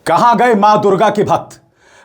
कहां गए मां दुर्गा के भक्त?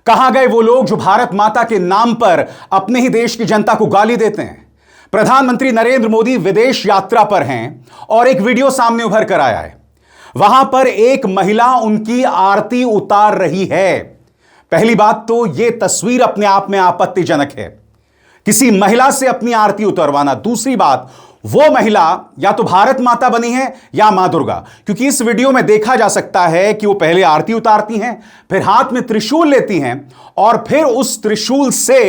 कहां गए वो लोग जो भारत माता के नाम पर अपने ही देश की जनता को गाली देते हैं? प्रधानमंत्री नरेंद्र मोदी विदेश यात्रा पर हैं और एक वीडियो सामने उभर कर आया है। वहां पर एक महिला उनकी आरती उतार रही है। पहली बात तो यह तस्वीर अपने आप में आपत्तिजनक है, किसी महिला से अपनी आरती उतरवाना। दूसरी बात, वो महिला या तो भारत माता बनी है या मां दुर्गा, क्योंकि इस वीडियो में देखा जा सकता है कि वो पहले आरती उतारती हैं, फिर हाथ में त्रिशूल लेती हैं और फिर उस त्रिशूल से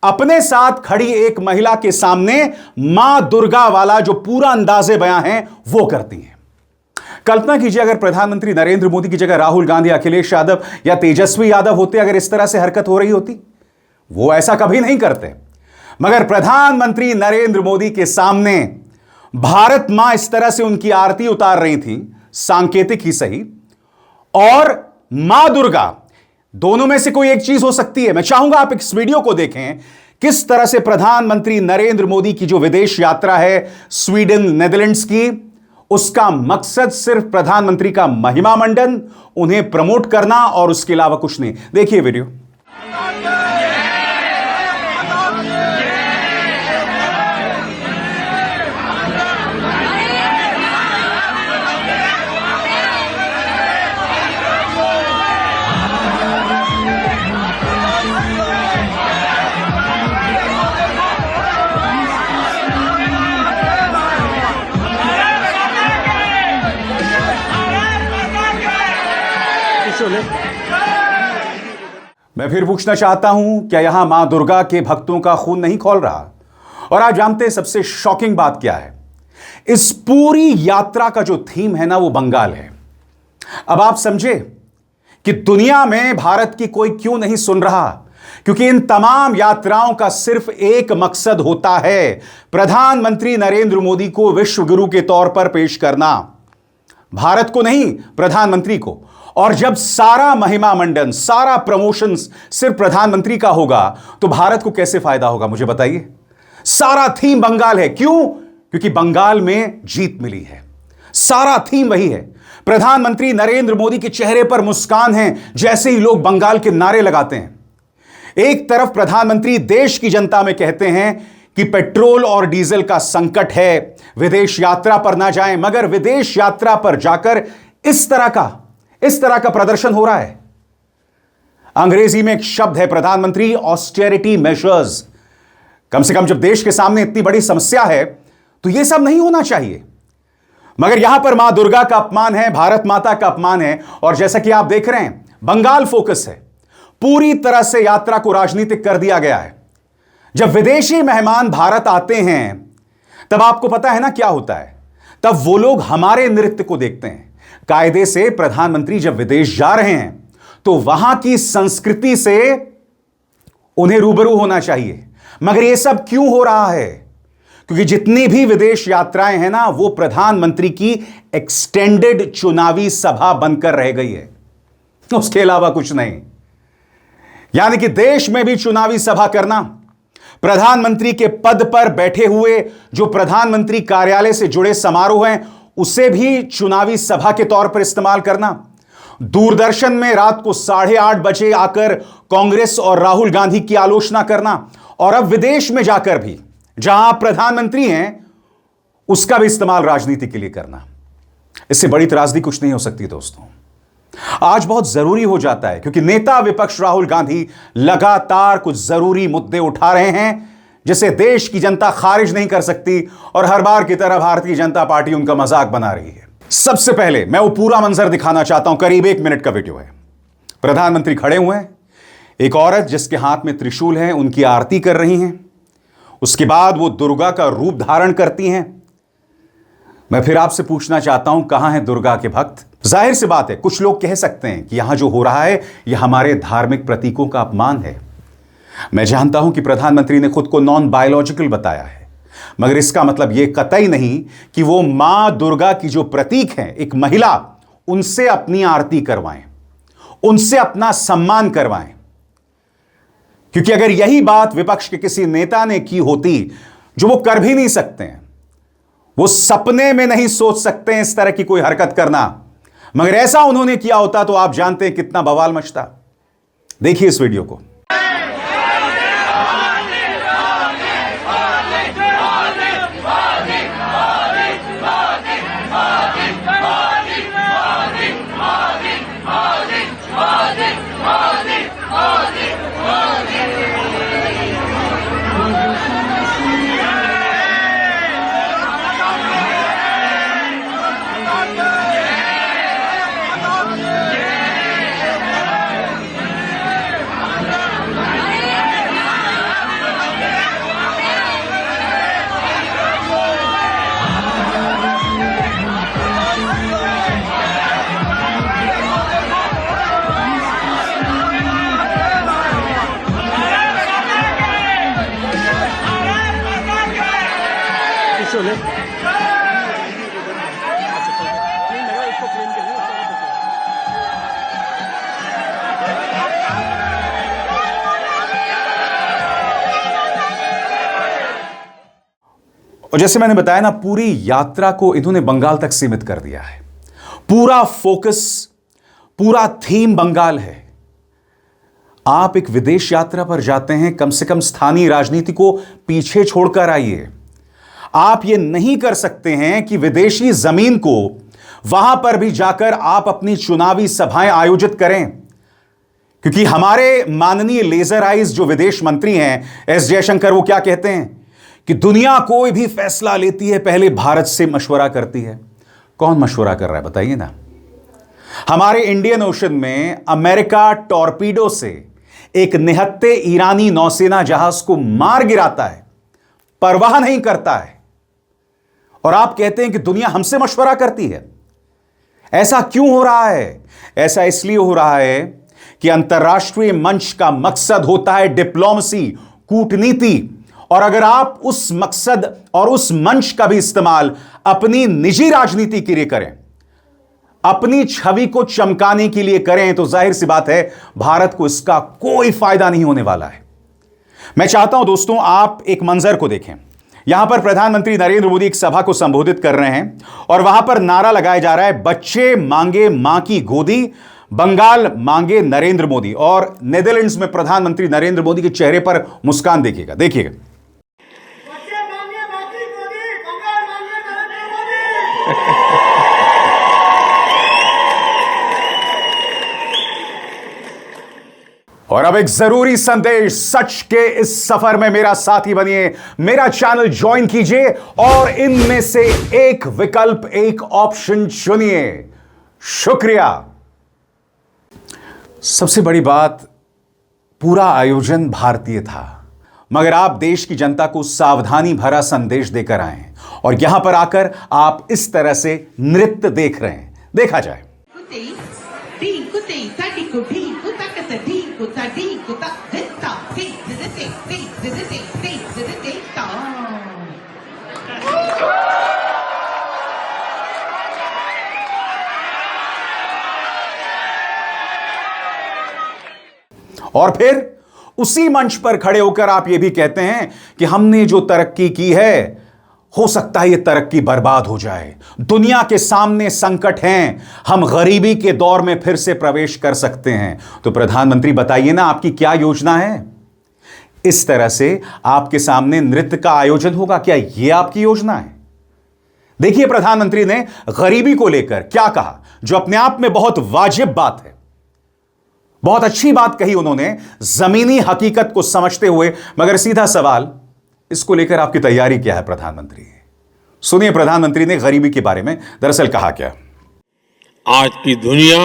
अपने साथ खड़ी एक महिला के सामने मां दुर्गा वाला जो पूरा अंदाजे बयां है वो करती हैं। कल्पना कीजिए अगर प्रधानमंत्री नरेंद्र मोदी की जगह राहुल गांधी, अखिलेश यादव या तेजस्वी यादव होते, अगर इस तरह से हरकत हो रही होती। वो ऐसा कभी नहीं करते, मगर प्रधानमंत्री नरेंद्र मोदी के सामने भारत मां इस तरह से उनकी आरती उतार रही थी, सांकेतिक ही सही, और मां दुर्गा, दोनों में से कोई एक चीज हो सकती है। मैं चाहूंगा आप इस वीडियो को देखें, किस तरह से प्रधानमंत्री नरेंद्र मोदी की जो विदेश यात्रा है स्वीडन, नेदरलैंड्स की, उसका मकसद सिर्फ प्रधानमंत्री का महिमा मंडन, उन्हें प्रमोट करना और उसके अलावा कुछ नहीं। देखिए वीडियो। मैं फिर पूछना चाहता हूं, क्या यहां मां दुर्गा के भक्तों का खून नहीं खौल रहा? और आप जानते हैं सबसे शॉकिंग बात क्या है? इस पूरी यात्रा का जो थीम है ना, वो बंगाल है। अब आप समझे कि दुनिया में भारत की कोई क्यों नहीं सुन रहा, क्योंकि इन तमाम यात्राओं का सिर्फ एक मकसद होता है, प्रधानमंत्री नरेंद्र मोदी को विश्व गुरु के तौर पर पेश करना, भारत को नहीं, प्रधानमंत्री को। और जब सारा महिमा मंडन, सारा प्रमोशन सिर्फ प्रधानमंत्री का होगा, तो भारत को कैसे फायदा होगा, मुझे बताइए। सारा थीम बंगाल है, क्यों? क्योंकि बंगाल में जीत मिली है। सारा थीम वही है। प्रधानमंत्री नरेंद्र मोदी के चेहरे पर मुस्कान है जैसे ही लोग बंगाल के नारे लगाते हैं। एक तरफ प्रधानमंत्री देश की जनता में कहते हैं कि पेट्रोल और डीजल का संकट है, विदेश यात्रा पर ना जाएं, मगर विदेश यात्रा पर जाकर इस तरह का प्रदर्शन हो रहा है। अंग्रेजी में एक शब्द है प्रधानमंत्री, ऑस्टेरिटी मेजर्स। कम से कम जब देश के सामने इतनी बड़ी समस्या है तो यह सब नहीं होना चाहिए, मगर यहां पर मां दुर्गा का अपमान है, भारत माता का अपमान है। और जैसा कि आप देख रहे हैं, बंगाल फोकस है, पूरी तरह से यात्रा को राजनीतिक कर दिया गया है। जब विदेशी मेहमान भारत आते हैं तब आपको पता है ना क्या होता है, तब वो लोग हमारे नृत्य को देखते हैं। कायदे से प्रधानमंत्री जब विदेश जा रहे हैं तो वहां की संस्कृति से उन्हें रूबरू होना चाहिए, मगर यह सब क्यों हो रहा है? क्योंकि जितनी भी विदेश यात्राएं हैं ना, वो प्रधानमंत्री की एक्सटेंडेड चुनावी सभा बनकर रह गई है, उसके अलावा कुछ नहीं। यानी कि देश में भी चुनावी सभा करना, प्रधानमंत्री के पद पर बैठे हुए जो प्रधानमंत्री कार्यालय से जुड़े समारोह हैं उसे भी चुनावी सभा के तौर पर इस्तेमाल करना, दूरदर्शन में रात को 8:30 बजे आकर कांग्रेस और राहुल गांधी की आलोचना करना, और अब विदेश में जाकर भी जहां प्रधानमंत्री हैं उसका भी इस्तेमाल राजनीति के लिए करना। इससे बड़ी त्रासदी कुछ नहीं हो सकती दोस्तों। आज बहुत जरूरी हो जाता है, क्योंकि नेता विपक्ष राहुल गांधी लगातार कुछ जरूरी मुद्दे उठा रहे हैं जिसे देश की जनता खारिज नहीं कर सकती, और हर बार की तरह भारतीय जनता पार्टी उनका मजाक बना रही है। सबसे पहले मैं वो पूरा मंजर दिखाना चाहता हूं, करीब 1 मिनट का वीडियो है। प्रधानमंत्री खड़े हुए हैं, एक औरत जिसके हाथ में त्रिशूल है उनकी आरती कर रही हैं, उसके बाद वो दुर्गा का रूप धारण करती हैं। मैं फिर आपसे पूछना चाहता हूं, कहां है दुर्गा के भक्त? जाहिर सी बात है, कुछ लोग कह सकते हैं कि यहां जो हो रहा है यह हमारे धार्मिक प्रतीकों का अपमान है। मैं जानता हूं कि प्रधानमंत्री ने खुद को नॉन बायोलॉजिकल बताया है, मगर इसका मतलब यह कतई नहीं कि वो मां दुर्गा की जो प्रतीक हैं, एक महिला, उनसे अपनी आरती करवाएं, उनसे अपना सम्मान करवाएं। क्योंकि अगर यही बात विपक्ष के किसी नेता ने की होती, जो वो कर भी नहीं सकते हैं, वो सपने में नहीं सोच सकते हैं इस तरह की कोई हरकत करना, मगर ऐसा उन्होंने किया होता तो आप जानते हैं कितना बवाल मचता। देखिए इस वीडियो को। और जैसे मैंने बताया ना, पूरी यात्रा को इन्होंने बंगाल तक सीमित कर दिया है। पूरा फोकस, पूरा थीम बंगाल है। आप एक विदेश यात्रा पर जाते हैं, कम से कम स्थानीय राजनीति को पीछे छोड़कर आइए। आप यह नहीं कर सकते हैं कि विदेशी जमीन को वहां पर भी जाकर आप अपनी चुनावी सभाएं आयोजित करें, क्योंकि हमारे माननीय लेजर आइज जो विदेश मंत्री हैं एस जयशंकर, वो क्या कहते हैं कि दुनिया कोई भी फैसला लेती है पहले भारत से मशवरा करती है। कौन मशवरा कर रहा है बताइए ना। हमारे इंडियन ओशन में अमेरिका टॉर्पीडो से एक निहत्थे ईरानी नौसेना जहाज को मार गिराता है, परवाह नहीं करता है, और आप कहते हैं कि दुनिया हमसे मशवरा करती है। ऐसा क्यों हो रहा है? ऐसा इसलिए हो रहा है कि अंतर्राष्ट्रीय मंच का मकसद होता है डिप्लोमेसी, कूटनीति, और अगर आप उस मकसद और उस मंच का भी इस्तेमाल अपनी निजी राजनीति के लिए करें, अपनी छवि को चमकाने के लिए करें, तो जाहिर सी बात है भारत को इसका कोई फायदा नहीं होने वाला है। मैं चाहता हूं दोस्तों आप एक मंजर को देखें। यहां पर प्रधानमंत्री नरेंद्र मोदी एक सभा को संबोधित कर रहे हैं और वहां पर नारा लगाया जा रहा है, बच्चे मांगे मां की गोदी, बंगाल मांगे नरेंद्र मोदी। और नेदरलैंड्स में प्रधानमंत्री नरेंद्र मोदी के चेहरे पर मुस्कान देखिएगा, देखिएगा। और अब एक जरूरी संदेश, सच के इस सफर में मेरा साथी बनिए, मेरा चैनल ज्वाइन कीजिए और इनमें से एक विकल्प, एक ऑप्शन चुनिए। शुक्रिया। सबसे बड़ी बात, पूरा आयोजन भारतीय था, मगर आप देश की जनता को सावधानी भरा संदेश देकर आए हैं और यहां पर आकर आप इस तरह से नृत्य देख रहे हैं। देखा जाए। और फिर उसी मंच पर खड़े होकर आप यह भी कहते हैं कि हमने जो तरक्की की है, हो सकता है यह तरक्की बर्बाद हो जाए, दुनिया के सामने संकट हैं, हम गरीबी के दौर में फिर से प्रवेश कर सकते हैं। तो प्रधानमंत्री बताइए ना, आपकी क्या योजना है? इस तरह से आपके सामने नृत्य का आयोजन होगा, क्या यह आपकी योजना है? देखिए प्रधानमंत्री ने गरीबी को लेकर क्या कहा, जो अपने आप में बहुत वाजिब बात है, बहुत अच्छी बात कही उन्होंने, जमीनी हकीकत को समझते हुए। मगर सीधा सवाल, इसको लेकर आपकी तैयारी क्या है प्रधानमंत्री? सुनिए प्रधानमंत्री ने गरीबी के बारे में दरअसल कहा क्या। आज की दुनिया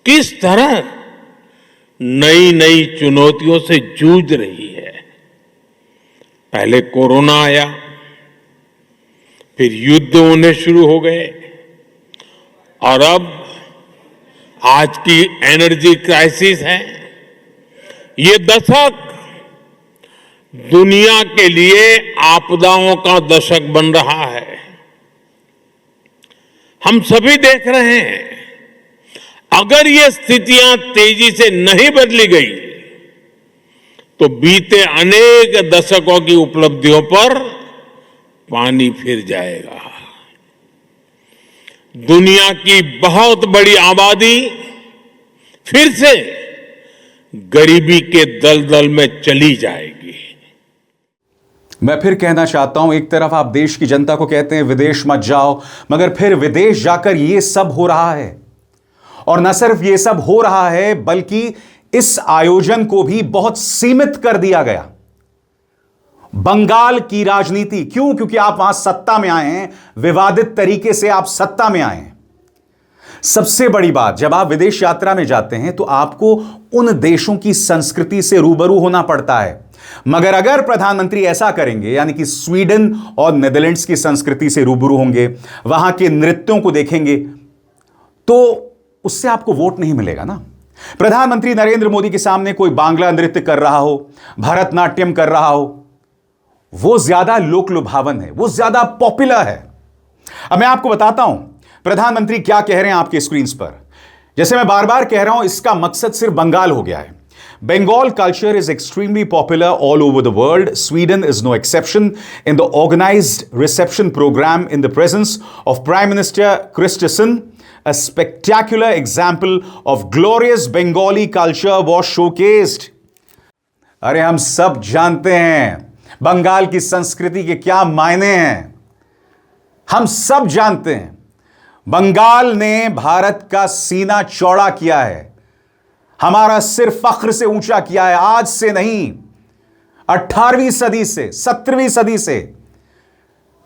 किस तरह नई नई चुनौतियों से जूझ रही है। पहले कोरोना आया, फिर युद्ध होने शुरू हो गए, और अब आज की एनर्जी क्राइसिस है। ये दशक दुनिया के लिए आपदाओं का दशक बन रहा है। हम सभी देख रहे हैं, अगर ये स्थितियां तेजी से नहीं बदली गई तो बीते अनेक दशकों की उपलब्धियों पर पानी फिर जाएगा। दुनिया की बहुत बड़ी आबादी फिर से गरीबी के दलदल में चली जाएगी। मैं फिर कहना चाहता हूं, एक तरफ आप देश की जनता को कहते हैं विदेश मत जाओ, मगर फिर विदेश जाकर यह सब हो रहा है। और न सिर्फ यह सब हो रहा है, बल्कि इस आयोजन को भी बहुत सीमित कर दिया गया। बंगाल की राजनीति क्यों? क्योंकि आप वहां सत्ता में आए हैं, विवादित तरीके से आप सत्ता में आए हैं। सबसे बड़ी बात, जब आप विदेश यात्रा में जाते हैं तो आपको उन देशों की संस्कृति से रूबरू होना पड़ता है। मगर अगर प्रधानमंत्री ऐसा करेंगे, यानी कि स्वीडन और नीदरलैंड्स की संस्कृति से रूबरू होंगे, वहां के नृत्यों को देखेंगे, तो उससे आपको वोट नहीं मिलेगा ना। प्रधानमंत्री नरेंद्र मोदी के सामने कोई बांग्ला नृत्य कर रहा हो, भरतनाट्यम कर रहा हो, वो ज्यादा लोक लुभावन है, वो ज्यादा पॉपुलर है। अब मैं आपको बताता हूं प्रधानमंत्री क्या कह रहे हैं आपके स्क्रीन पर। जैसे मैं बार बार कह रहा हूं, इसका मकसद सिर्फ बंगाल हो गया है। Bengal culture is extremely popular all over the world. Sweden is no exception. In the organized reception program in the presence of Prime Minister Kristersson, a spectacular example of glorious Bengali culture was showcased. अरे हम सब जानते हैं बंगाल की संस्कृति के क्या मायने हैं। हम सब जानते हैं बंगाल ने भारत का सीना चौड़ा किया है, हमारा सिर फख्र से ऊंचा किया है। आज से नहीं, 18वीं सदी से, 17वीं सदी से,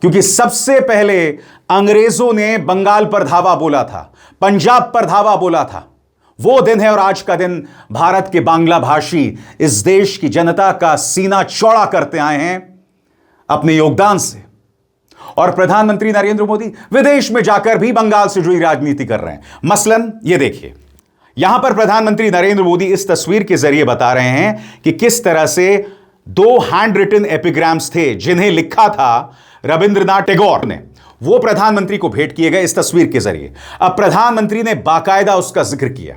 क्योंकि सबसे पहले अंग्रेजों ने बंगाल पर धावा बोला था, पंजाब पर धावा बोला था। वो दिन है और आज का दिन भारत के बांग्ला भाषी इस देश की जनता का सीना चौड़ा करते आए हैं अपने योगदान से। और प्रधानमंत्री नरेंद्र मोदी विदेश में जाकर भी बंगाल से जुड़ी राजनीति कर रहे हैं। मसलन ये देखिए, यहां पर प्रधानमंत्री नरेंद्र मोदी इस तस्वीर के जरिए बता रहे हैं कि किस तरह से 2 हैंड रिटन एपिग्राम्स थे जिन्हें लिखा था रविंद्रनाथ टैगोर ने, वो प्रधानमंत्री को भेंट किए गए इस तस्वीर के जरिए। अब प्रधानमंत्री ने बाकायदा उसका जिक्र किया।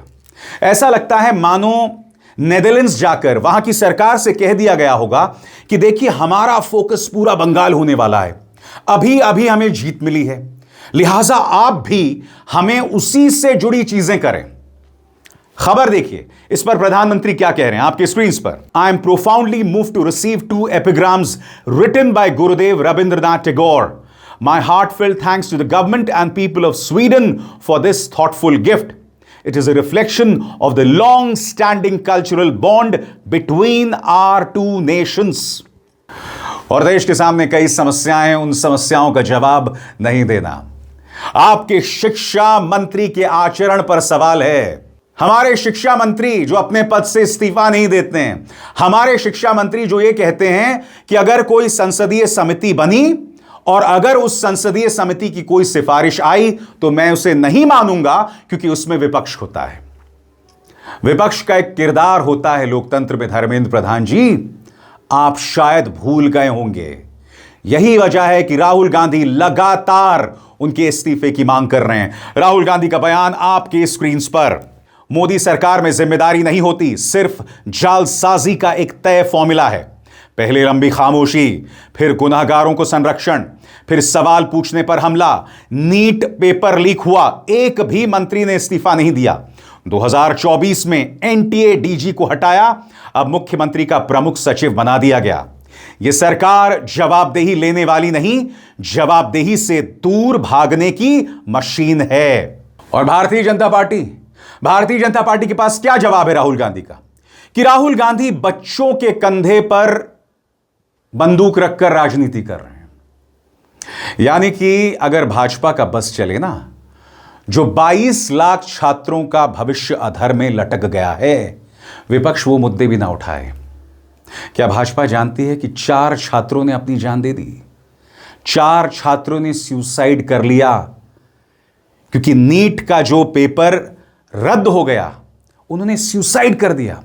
ऐसा लगता है मानो नेदरलैंड्स जाकर वहां की सरकार से कह दिया गया होगा कि देखिए हमारा फोकस पूरा बंगाल होने वाला है, अभी अभी हमें जीत मिली है, लिहाजा आप भी हमें उसी से जुड़ी चीजें करें। खबर देखिए, इस पर प्रधानमंत्री क्या कह रहे हैं आपके स्क्रीन पर। I am profoundly moved to receive 2 epigrams written by Gurudev Rabindranath Tagore. My heartfelt thanks to the government and people of Sweden for this thoughtful gift. It is a reflection of the long-standing cultural bond between our two nations. और देश के सामने कई समस्याएं, उन समस्याओं का जवाब नहीं देना आपके शिक्षा मंत्री के आचरण पर सवाल है। हमारे शिक्षा मंत्री जो अपने पद से इस्तीफा नहीं देते हैं, हमारे शिक्षा मंत्री जो ये कहते हैं कि अगर कोई संसदीय समिति बनी और अगर उस संसदीय समिति की कोई सिफारिश आई तो मैं उसे नहीं मानूंगा क्योंकि उसमें विपक्ष होता है। विपक्ष का एक किरदार होता है लोकतंत्र में। धर्मेंद्र प्रधान जी, आप शायद भूल गए होंगे, यही वजह है कि राहुल गांधी लगातार उनके इस्तीफे की मांग कर रहे हैं। राहुल गांधी का बयान आपके स्क्रीन पर। मोदी सरकार में जिम्मेदारी नहीं होती, सिर्फ जालसाजी का एक तय फॉर्मूला है। पहले लंबी खामोशी, फिर गुनाहगारों को संरक्षण, फिर सवाल पूछने पर हमला। नीट पेपर लीक हुआ, एक भी मंत्री ने इस्तीफा नहीं दिया। 2024 में एनटीए डीजी को हटाया, अब मुख्यमंत्री का प्रमुख सचिव बना दिया गया। यह सरकार जवाबदेही लेने वाली नहीं, जवाबदेही से दूर भागने की मशीन है। और भारतीय जनता पार्टी के पास क्या जवाब है राहुल गांधी का? कि राहुल गांधी बच्चों के कंधे पर बंदूक रखकर राजनीति कर रहे हैं। यानी कि अगर भाजपा का बस चले ना, जो 22 लाख छात्रों का भविष्य अधर में लटक गया है, विपक्ष वो मुद्दे भी ना उठाए। क्या भाजपा जानती है कि 4 छात्रों ने अपनी जान दे दी? 4 छात्रों ने सुसाइड कर लिया क्योंकि नीट का जो पेपर रद्द हो गया, उन्होंने सुसाइड कर दिया।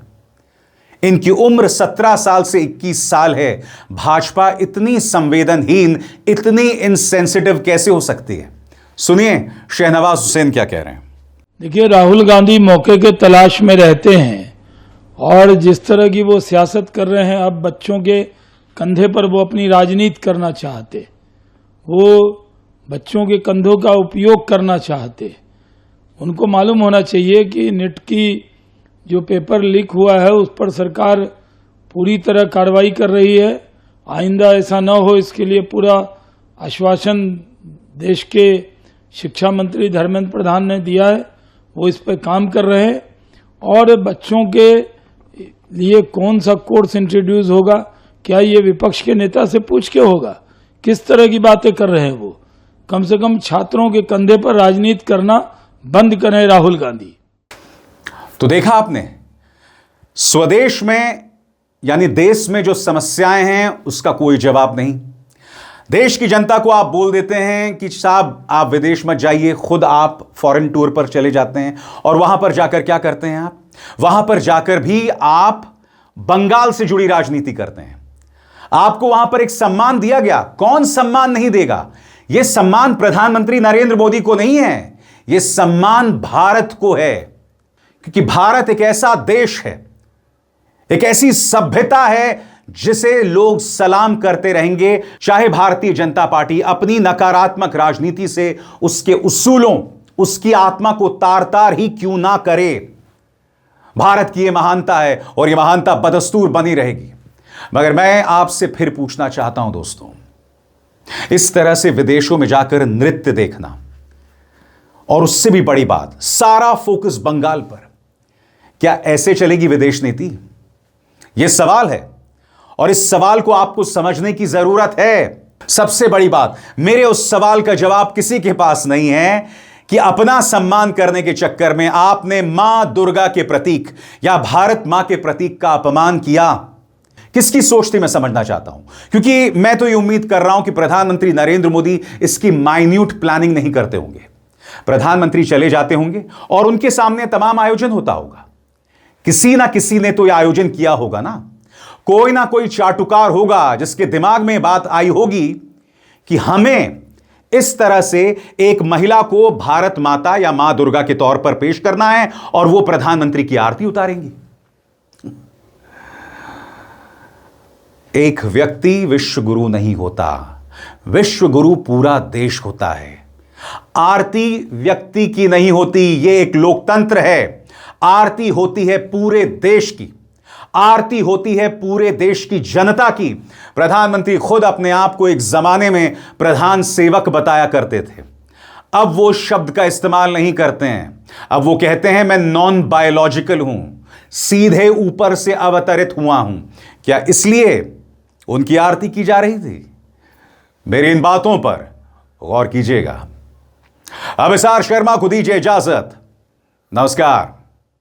इनकी उम्र 17 साल से 21 साल है। भाजपा इतनी संवेदनहीन, इतनी इनसेंसिटिव कैसे हो सकती है? सुनिए शहनवाज हुसैन क्या कह रहे हैं। देखिए, राहुल गांधी मौके के तलाश में रहते हैं और जिस तरह की वो सियासत कर रहे हैं, अब बच्चों के कंधे पर वो अपनी राजनीति करना चाहते। वो बच्चों के कंधों का उपयोग करना चाहते। उनको मालूम होना चाहिए कि नेट की जो पेपर लीक हुआ है उस पर सरकार पूरी तरह कार्रवाई कर रही है। आइंदा ऐसा न हो इसके लिए पूरा आश्वासन देश के शिक्षा मंत्री धर्मेंद्र प्रधान ने दिया है, वो इस पर काम कर रहे हैं। और बच्चों के लिए कौन सा कोर्स इंट्रोड्यूस होगा, क्या ये विपक्ष के नेता से पूछ के होगा? किस तरह की बातें कर रहे हैं वो? कम से कम छात्रों के कंधे पर राजनीति करना बंद करें राहुल गांधी। तो देखा आपने, स्वदेश में यानी देश में जो समस्याएं हैं उसका कोई जवाब नहीं। देश की जनता को आप बोल देते हैं कि साहब आप विदेश मत जाइए, खुद आप फॉरेन टूर पर चले जाते हैं और वहां पर जाकर क्या करते हैं आप? वहां पर जाकर भी आप बंगाल से जुड़ी राजनीति करते हैं। आपको वहां पर एक सम्मान दिया गया, कौन सम्मान नहीं देगा? यह सम्मान प्रधानमंत्री नरेंद्र मोदी को नहीं है, यह सम्मान भारत को है, क्योंकि भारत एक ऐसा देश है, एक ऐसी सभ्यता है जिसे लोग सलाम करते रहेंगे, चाहे भारतीय जनता पार्टी अपनी नकारात्मक राजनीति से उसके उसूलों, उसकी आत्मा को तार तार ही क्यों ना करे। भारत की यह महानता है और यह महानता बदस्तूर बनी रहेगी। मगर मैं आपसे फिर पूछना चाहता हूं दोस्तों, इस तरह से विदेशों में जाकर नृत्य देखना और उससे भी बड़ी बात सारा फोकस बंगाल पर, क्या ऐसे चलेगी विदेश नीति? यह सवाल है और इस सवाल को आपको समझने की जरूरत है। सबसे बड़ी बात, मेरे उस सवाल का जवाब किसी के पास नहीं है कि अपना सम्मान करने के चक्कर में आपने मां दुर्गा के प्रतीक या भारत मां के प्रतीक का अपमान किया। किसकी सोच थी मैं समझना चाहता हूं, क्योंकि मैं तो ये उम्मीद कर रहा हूं कि प्रधानमंत्री नरेंद्र मोदी इसकी माइन्यूट प्लानिंग नहीं करते होंगे। प्रधानमंत्री चले जाते होंगे और उनके सामने तमाम आयोजन होता होगा। किसी ना किसी ने तो यह आयोजन किया होगा ना, कोई ना कोई चाटुकार होगा जिसके दिमाग में बात आई होगी कि हमें इस तरह से एक महिला को भारत माता या मां दुर्गा के तौर पर पेश करना है और वो प्रधानमंत्री की आरती उतारेंगी। एक व्यक्ति विश्व गुरु नहीं होता, विश्व गुरु पूरा देश होता है। आरती व्यक्ति की नहीं होती, यह एक लोकतंत्र है। आरती होती है पूरे देश की, आरती होती है पूरे देश की जनता की। प्रधानमंत्री खुद अपने आप को एक जमाने में प्रधान सेवक बताया करते थे, अब वो शब्द का इस्तेमाल नहीं करते हैं। अब वो कहते हैं मैं नॉन बायोलॉजिकल हूं, सीधे ऊपर से अवतरित हुआ हूं। क्या इसलिए उनकी आरती की जा रही थी? मेरी इन बातों पर गौर कीजिएगा। अब एसआर शर्मा को दीजिए इजाजत। नमस्कार।